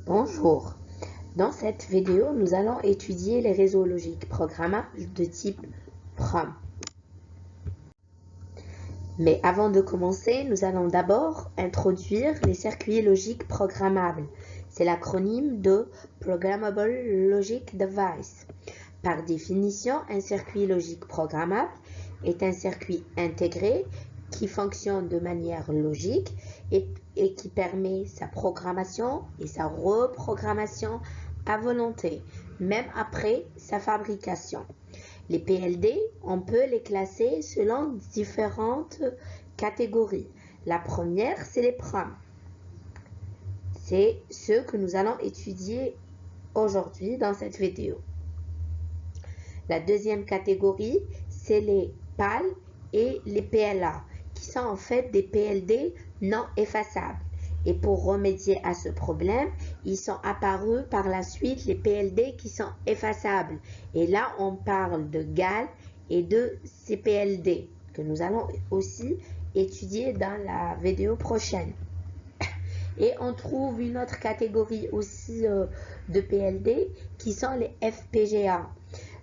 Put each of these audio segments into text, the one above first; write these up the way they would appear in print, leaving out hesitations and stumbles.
Bonjour, dans cette vidéo, nous allons étudier les réseaux logiques programmables de type PROM. Mais avant de commencer, nous allons d'abord introduire les circuits logiques programmables. C'est l'acronyme de Programmable Logic Device. Par définition, un circuit logique programmable est un circuit intégré qui fonctionne de manière logique et qui permet sa programmation et sa reprogrammation à volonté, même après sa fabrication. Les PLD, on peut les classer selon différentes catégories. La première, c'est les PROM. C'est ce que nous allons étudier aujourd'hui dans cette vidéo. La deuxième catégorie, c'est les PAL et les PLA, qui sont en fait des PLD non effaçables. Et pour remédier à ce problème, ils sont apparus par la suite les PLD qui sont effaçables. Et là, on parle de GAL et de CPLD, que nous allons aussi étudier dans la vidéo prochaine. Et on trouve une autre catégorie aussi de PLD qui sont les FPGA.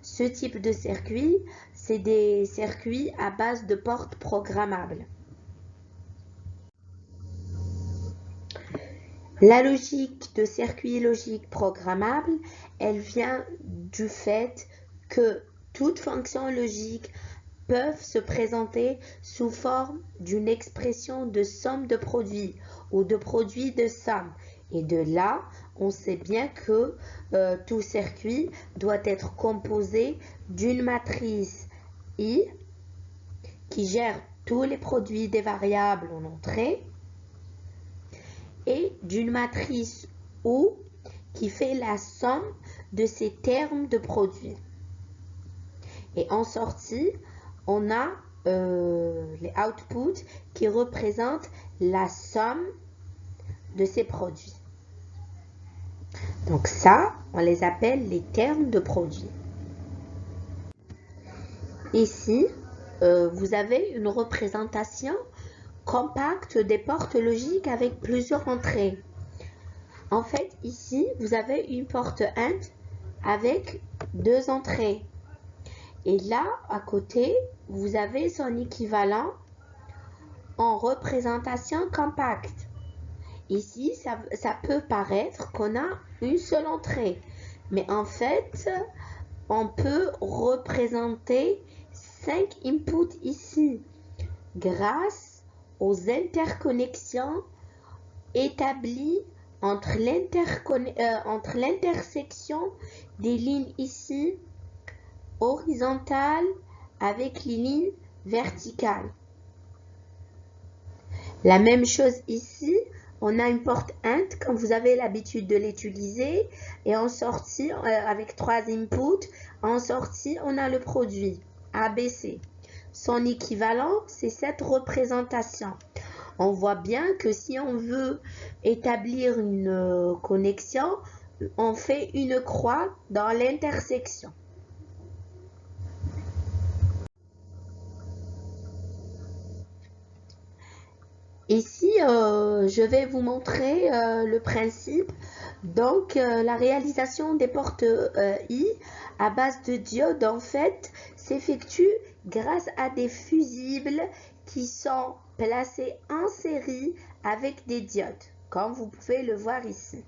Ce type de circuit, c'est des circuits à base de portes programmables. La logique de circuit logique programmable, elle vient du fait que toutes fonctions logiques peuvent se présenter sous forme d'une expression de somme de produits ou de produits de somme. Et de là, on sait bien que tout circuit doit être composé d'une matrice I qui gère tous les produits des variables en entrée et d'une matrice OU qui fait la somme de ces termes de produits. Et en sortie, on a les outputs qui représentent la somme de ces produits. Donc ça, on les appelle les termes de produits. Ici, vous avez une représentation compacte des portes logiques avec plusieurs entrées. En fait, ici, vous avez une porte AND avec deux entrées. Et là, à côté, vous avez son équivalent en représentation compacte. Ici, ça peut paraître qu'on a une seule entrée, mais en fait, on peut représenter 5 inputs ici grâce aux interconnexions établies entre l'intersection des lignes ici horizontales avec les lignes verticales. La même chose ici, on a une porte AND comme vous avez l'habitude de l'utiliser et en sortie avec 3 inputs, en sortie on a le produit ABC. Son équivalent, c'est cette représentation. On voit bien que si on veut établir une connexion, on fait une croix dans l'intersection. Ici, je vais vous montrer le principe. Donc, la réalisation des portes I à base de diodes, en fait, s'effectue grâce à des fusibles qui sont placés en série avec des diodes, comme vous pouvez le voir ici.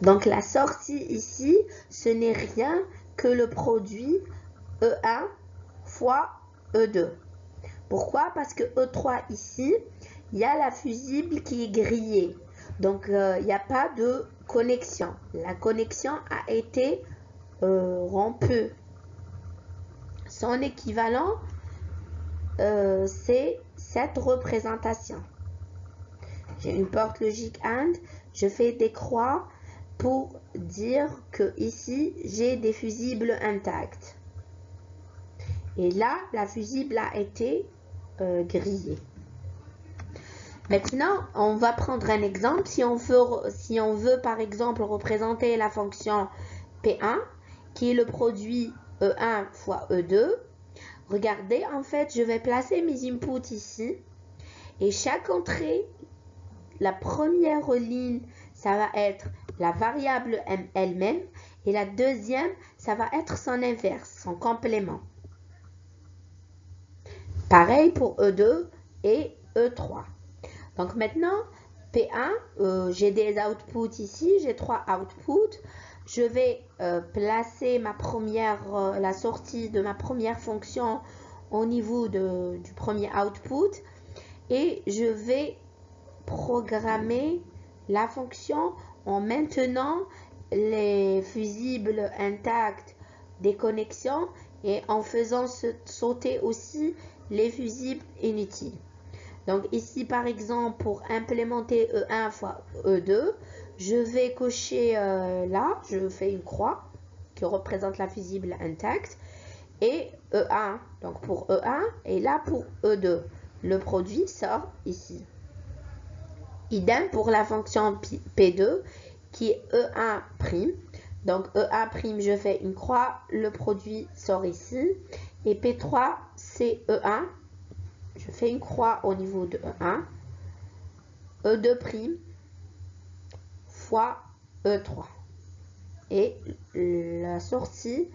Donc, la sortie ici, ce n'est rien que le produit E1 fois E2. Pourquoi? Parce que E3 ici, il y a la fusible qui est grillée. Donc, il n'y a pas de connexion. La connexion a été rompue. Son équivalent, c'est cette représentation. J'ai une porte logique AND. Je fais des croix pour dire que ici, j'ai des fusibles intacts. Et là, la fusible a été grillée. Maintenant, on va prendre un exemple. Si on veut par exemple représenter la fonction P1, qui est le produit E1 fois E2, regardez, en fait, je vais placer mes inputs ici. Et chaque entrée, la première ligne, ça va être la variable elle-même. Et la deuxième, ça va être son inverse, son complément. Pareil pour E2 et E3. Donc maintenant, P1, j'ai des outputs ici, j'ai 3 outputs. Je vais placer la sortie de ma première fonction au niveau du premier output et je vais programmer la fonction en maintenant les fusibles intacts des connexions et en faisant sauter aussi les fusibles inutiles. Donc ici par exemple pour implémenter E1 fois E2, je vais cocher là, je fais une croix qui représente la fusible intacte et E1, donc pour E1 et là pour E2. Le produit sort ici. Idem pour la fonction P2 qui est E1'. Donc E1', je fais une croix, le produit sort ici. Et P3, c'est E1. Je fais une croix au niveau de E1. E2' fois E3. Et la sortie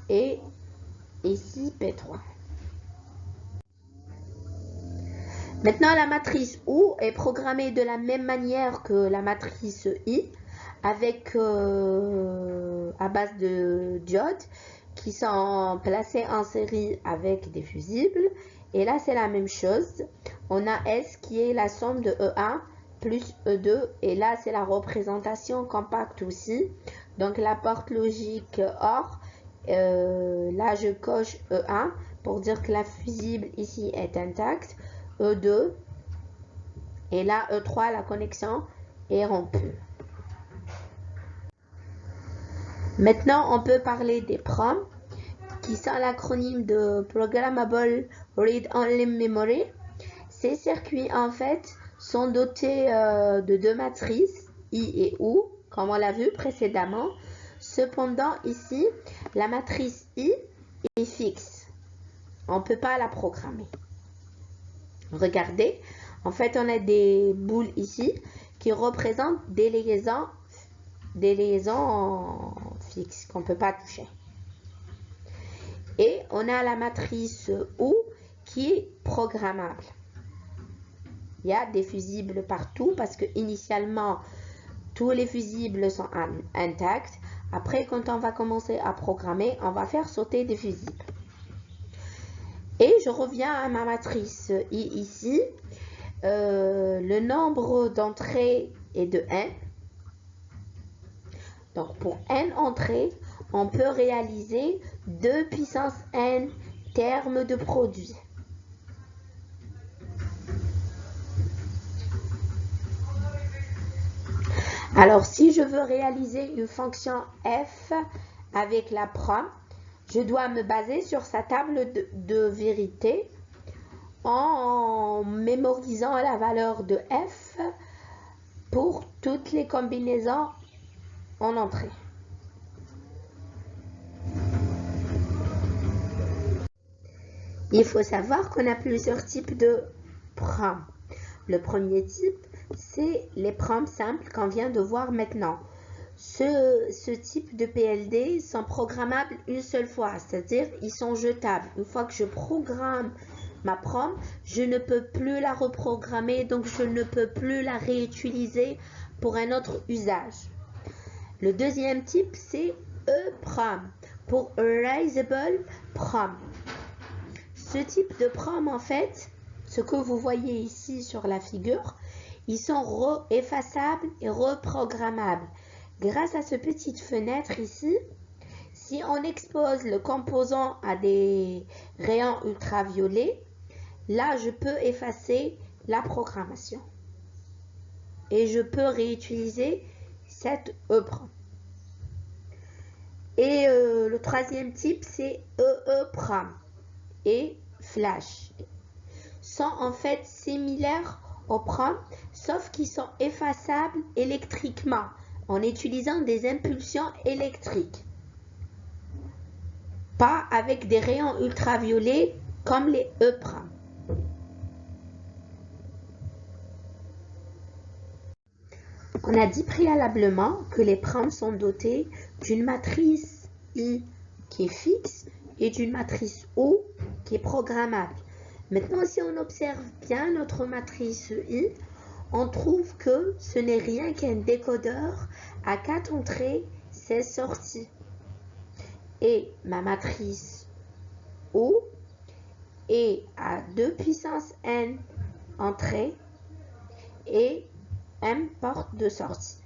est ici P3. Maintenant, la matrice OU est programmée de la même manière que la matrice I, avec à base de diodes qui sont placées en série avec des fusibles. Et là, c'est la même chose. On a S qui est la somme de E1 plus E2. Et là, c'est la représentation compacte aussi. Donc, la porte logique OR, là, je coche E1 pour dire que la fusible ici est intacte. E2 et là E3, la connexion est rompue. Maintenant, on peut parler des PROM qui sont l'acronyme de Programmable Read Only Memory. Ces circuits en fait sont dotés de deux matrices I et OU comme on l'a vu précédemment. Cependant ici, la matrice I est fixe. On ne peut pas la programmer. Regardez, en fait, on a des boules ici qui représentent des liaisons fixes qu'on ne peut pas toucher. Et on a la matrice OU qui est programmable. Il y a des fusibles partout parce que initialement, tous les fusibles sont intacts. Après, quand on va commencer à programmer, on va faire sauter des fusibles. Et je reviens à ma matrice I ici. Le nombre d'entrées est de n. Donc pour n entrées, on peut réaliser 2 puissance n termes de produit. Alors si je veux réaliser une fonction f avec la prom, je dois me baser sur sa table de vérité en mémorisant la valeur de f pour toutes les combinaisons en entrée. Il faut savoir qu'on a plusieurs types de prom. Le premier type, c'est les proms simples qu'on vient de voir maintenant. Ce type de PLD sont programmables une seule fois, c'est-à-dire ils sont jetables. Une fois que je programme ma prom, je ne peux plus la reprogrammer, donc je ne peux plus la réutiliser pour un autre usage. Le deuxième type, c'est EPROM, pour Erasable Prom. Ce type de prom, en fait, ce que vous voyez ici sur la figure, ils sont effaçables et reprogrammables. Grâce à cette petite fenêtre ici, si on expose le composant à des rayons ultraviolets, là je peux effacer la programmation. Et je peux réutiliser cette EPROM. Et le troisième type, c'est EEPROM et Flash. Sont en fait similaires aux PROM, sauf qu'ils sont effaçables électriquement en utilisant des impulsions électriques. Pas avec des rayons ultraviolets comme les EPROM. On a dit préalablement que les primes sont dotées d'une matrice I qui est fixe et d'une matrice O qui est programmable. Maintenant, si on observe bien notre matrice I, on trouve que ce n'est rien qu'un décodeur à 4 entrées, 16 sorties. Et ma matrice O est à 2 puissance n entrées et m portes de sortie.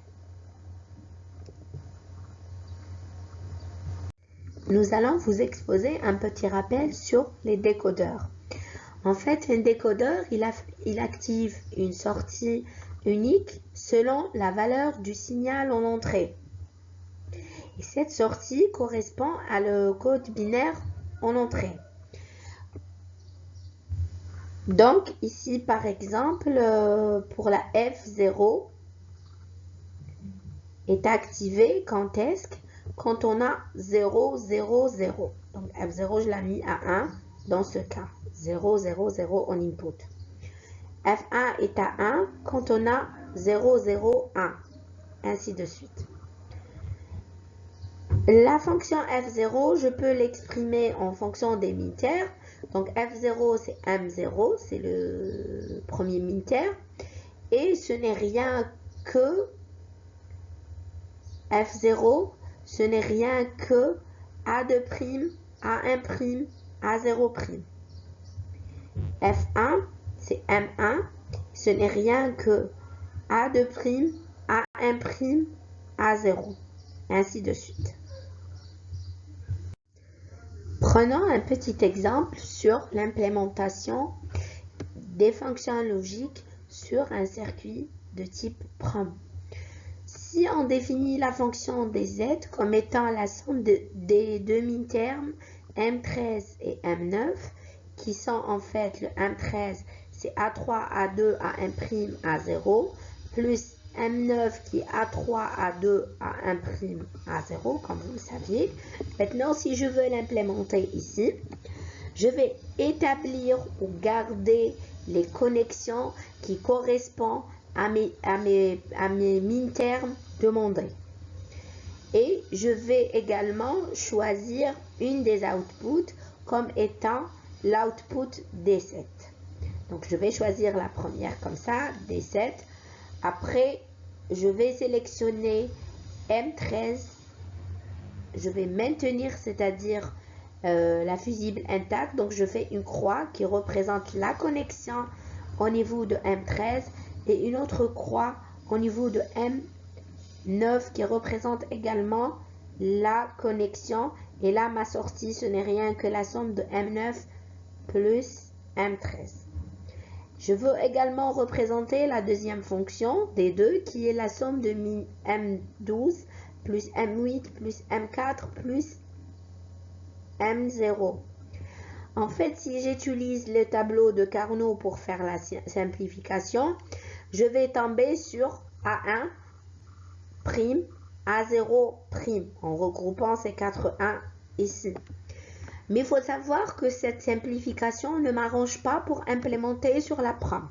Nous allons vous exposer un petit rappel sur les décodeurs. En fait, un décodeur, il active une sortie unique selon la valeur du signal en entrée. Et cette sortie correspond à le code binaire en entrée. Donc, ici, par exemple, pour la F0 est activée quand est-ce? Quand on a 0, 0, 0. Donc, F0, je l'ai mis à 1 dans ce cas. 0, 0, 0 en input. F1 est à 1 quand on a 0, 0, 1. Ainsi de suite. La fonction F0, je peux l'exprimer en fonction des mintermes. Donc, F0, c'est M0, c'est le premier minterme. Et ce n'est rien que F0, ce n'est rien que A2', A1', A0'. F1, c'est M1, ce n'est rien que A2', A1', A0, ainsi de suite. Prenons un petit exemple sur l'implémentation des fonctions logiques sur un circuit de type prom. Si on définit la fonction des z comme étant la somme des deux mintermes M13 et M9, qui sont en fait le M13, c'est A3, A2, A1', A0, plus M9 qui est A3, A2, A1', A0, comme vous le saviez. Maintenant, si je veux l'implémenter ici, je vais établir ou garder les connexions qui correspondent à mes mintermes demandés. Et je vais également choisir une des outputs comme étant l'output D7. Donc, je vais choisir la première comme ça, D7. Après, je vais sélectionner M13. Je vais maintenir, c'est-à-dire la fusible intacte. Donc, je fais une croix qui représente la connexion au niveau de M13 et une autre croix au niveau de M9 qui représente également la connexion. Et là, ma sortie, ce n'est rien que la somme de M9 plus M13. Je veux également représenter la deuxième fonction des deux qui est la somme de M12 plus M8 plus M4 plus M0. En fait, si j'utilise le tableau de Carnot pour faire la simplification, je vais tomber sur A1', A0', en regroupant ces 4 1 ici. Mais il faut savoir que cette simplification ne m'arrange pas pour implémenter sur la prom.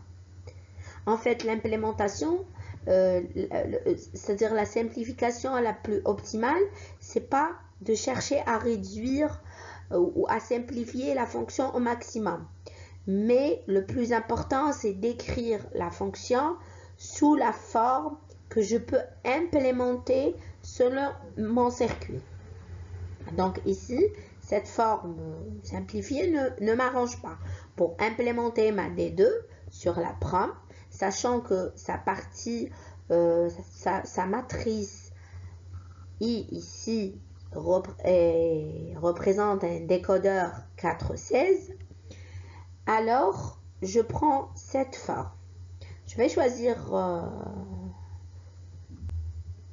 En fait, l'implémentation, c'est-à-dire la simplification la plus optimale, c'est pas de chercher à réduire ou à simplifier la fonction au maximum. Mais le plus important, c'est d'écrire la fonction sous la forme que je peux implémenter selon mon circuit. Donc ici, cette forme simplifiée ne m'arrange pas. Pour implémenter ma D2 sur la prom, sachant que sa partie, sa matrice I ici représente un décodeur 416, alors je prends cette forme. Je vais choisir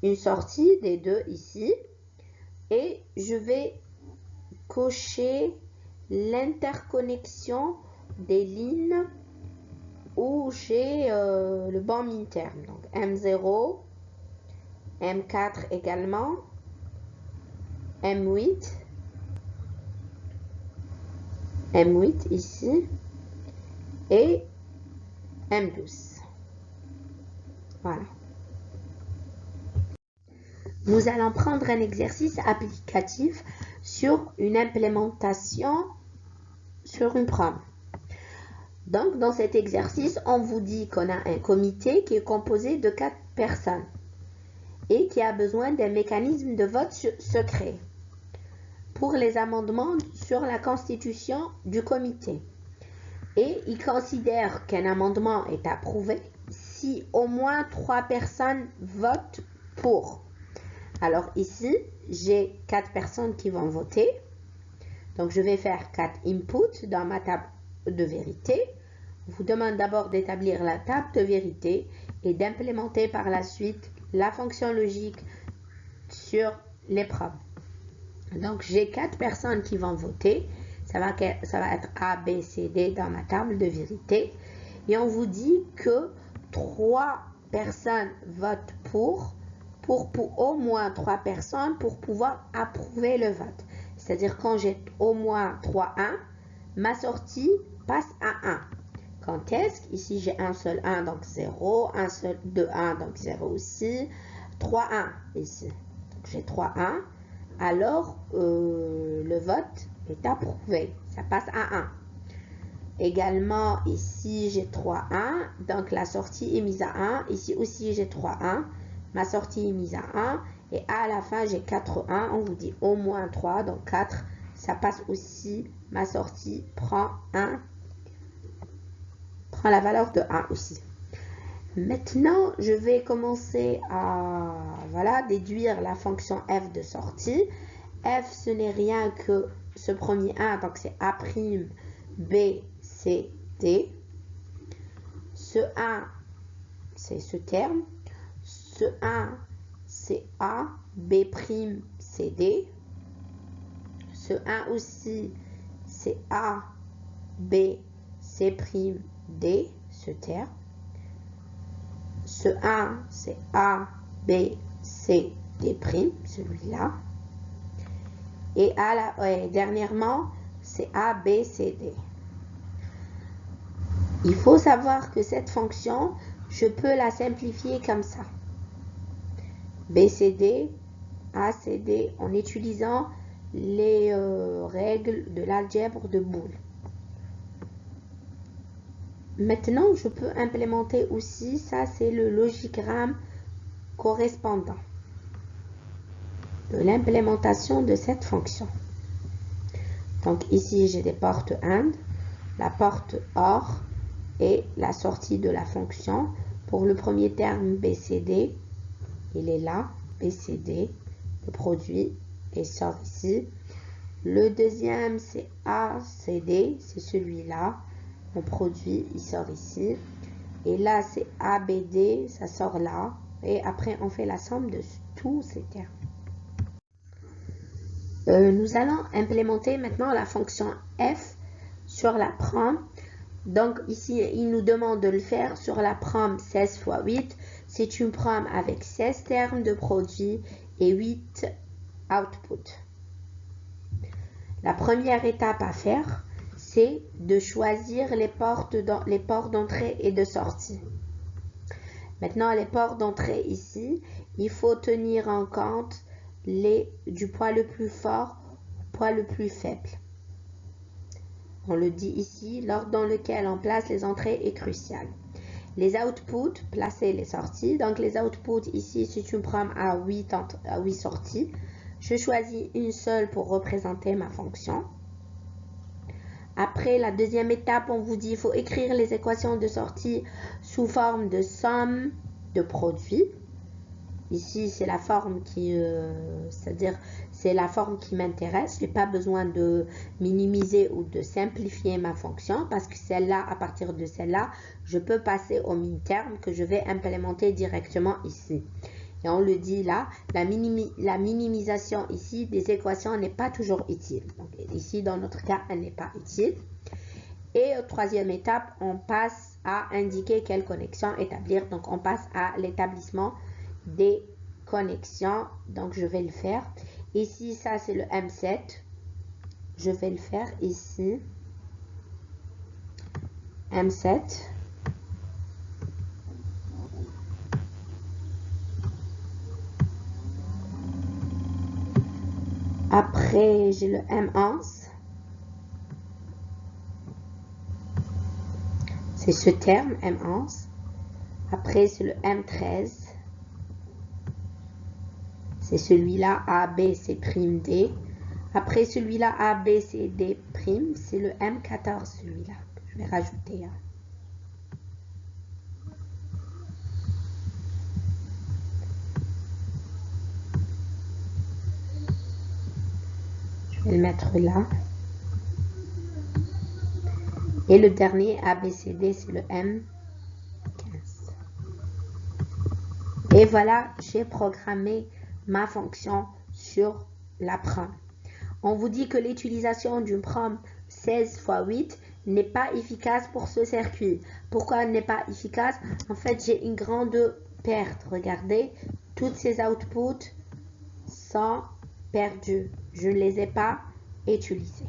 une sortie des deux ici et je vais cocher l'interconnexion des lignes où j'ai le bon minterme. Donc M0, M4 également, M8 ici et M12. Voilà. nous allons prendre un exercice applicatif sur une implémentation sur une prom. Donc, dans cet exercice, on vous dit qu'on a un comité qui est composé de 4 personnes et qui a besoin d'un mécanisme de vote secret pour les amendements sur la constitution du comité. Et il considère qu'un amendement est approuvé si au moins 3 personnes votent pour. Alors ici, j'ai 4 personnes qui vont voter. Donc, je vais faire 4 inputs dans ma table de vérité. On vous demande d'abord d'établir la table de vérité et d'implémenter par la suite la fonction logique sur les probes. Donc, j'ai 4 personnes qui vont voter. Ça va être A, B, C, D dans ma table de vérité. Et on vous dit que 3 personnes votent pour au moins 3 personnes pour pouvoir approuver le vote. C'est-à-dire quand j'ai au moins 3 1, ma sortie passe à 1. Quand est-ce qu'ici j'ai un seul 1, donc 0, un seul 2 1, donc 0 aussi, 3 1 ici. Donc j'ai 3 1, alors le vote est approuvé, ça passe à 1. Également ici j'ai 3 1, donc la sortie est mise à 1. Ici aussi j'ai 3 1, ma sortie est mise à 1. Et à la fin j'ai 4 1, on vous dit au moins 3, donc 4, ça passe aussi, ma sortie prend la valeur de 1 aussi. Maintenant, je vais commencer à déduire la fonction f de sortie. F, ce n'est rien que ce premier 1, donc c'est A', B, C, D. Ce 1, c'est ce terme. Ce 1, c'est A, B', C, D. Ce 1 aussi, c'est A, B, C', D, ce terme. Ce 1, c'est A, B, C, D', celui-là. Et dernièrement, c'est A, B, C, D. Il faut savoir que cette fonction, je peux la simplifier comme ça. B, C, D, A, C, D, en utilisant les règles de l'algèbre de Boole. Maintenant, je peux implémenter aussi, ça c'est le logigramme correspondant de l'implémentation de cette fonction. Donc ici, j'ai des portes AND, la porte OR et la sortie de la fonction. Pour le premier terme BCD, il est là, BCD, le produit, et sort ici. Le deuxième, c'est ACD, c'est celui-là. Mon produit, il sort ici. Et là, c'est ABD, ça sort là. Et après, on fait la somme de tous ces termes. Nous allons implémenter maintenant la fonction f sur la prom. Donc ici, il nous demande de le faire sur la prom 16 x 8. C'est une prom avec 16 termes de produit et 8 outputs. La première étape à faire, c'est de choisir les ports d'entrée et de sortie. Maintenant, les ports d'entrée ici, il faut tenir en compte du poids le plus fort au poids le plus faible. On le dit ici, l'ordre dans lequel on place les entrées est crucial. Les outputs, placer les sorties. Donc les outputs ici, c'est une prom à 8 sorties. Je choisis une seule pour représenter ma fonction. Après, la deuxième étape, on vous dit qu'il faut écrire les équations de sortie sous forme de somme de produits. Ici, c'est la forme c'est-à-dire c'est la forme qui m'intéresse. Je n'ai pas besoin de minimiser ou de simplifier ma fonction parce que celle-là, à partir de celle-là, je peux passer au min-terme que je vais implémenter directement ici. Et on le dit là, la minimisation ici des équations n'est pas toujours utile. Donc, ici, dans notre cas, elle n'est pas utile. Et troisième étape, on passe à indiquer quelle connexion établir. Donc, on passe à l'établissement des connexions. Donc, je vais le faire. Ici, ça, c'est le M7. Je vais le faire ici. M7. Après, j'ai le M11. C'est ce terme, M11. Après, c'est le M13. C'est celui-là, A, B, C', D. Après celui-là, A, B, C, D', c'est le M14, celui-là. Je vais rajouter. Je vais le mettre là. Et le dernier, A, B, C, D, c'est le M15. Et voilà, j'ai programmé ma fonction sur la prom. On vous dit que l'utilisation d'une prom 16 x 8 n'est pas efficace pour ce circuit. Pourquoi elle n'est pas efficace? En fait, j'ai une grande perte. Regardez, toutes ces outputs sont perdus. Je ne les ai pas utilisés.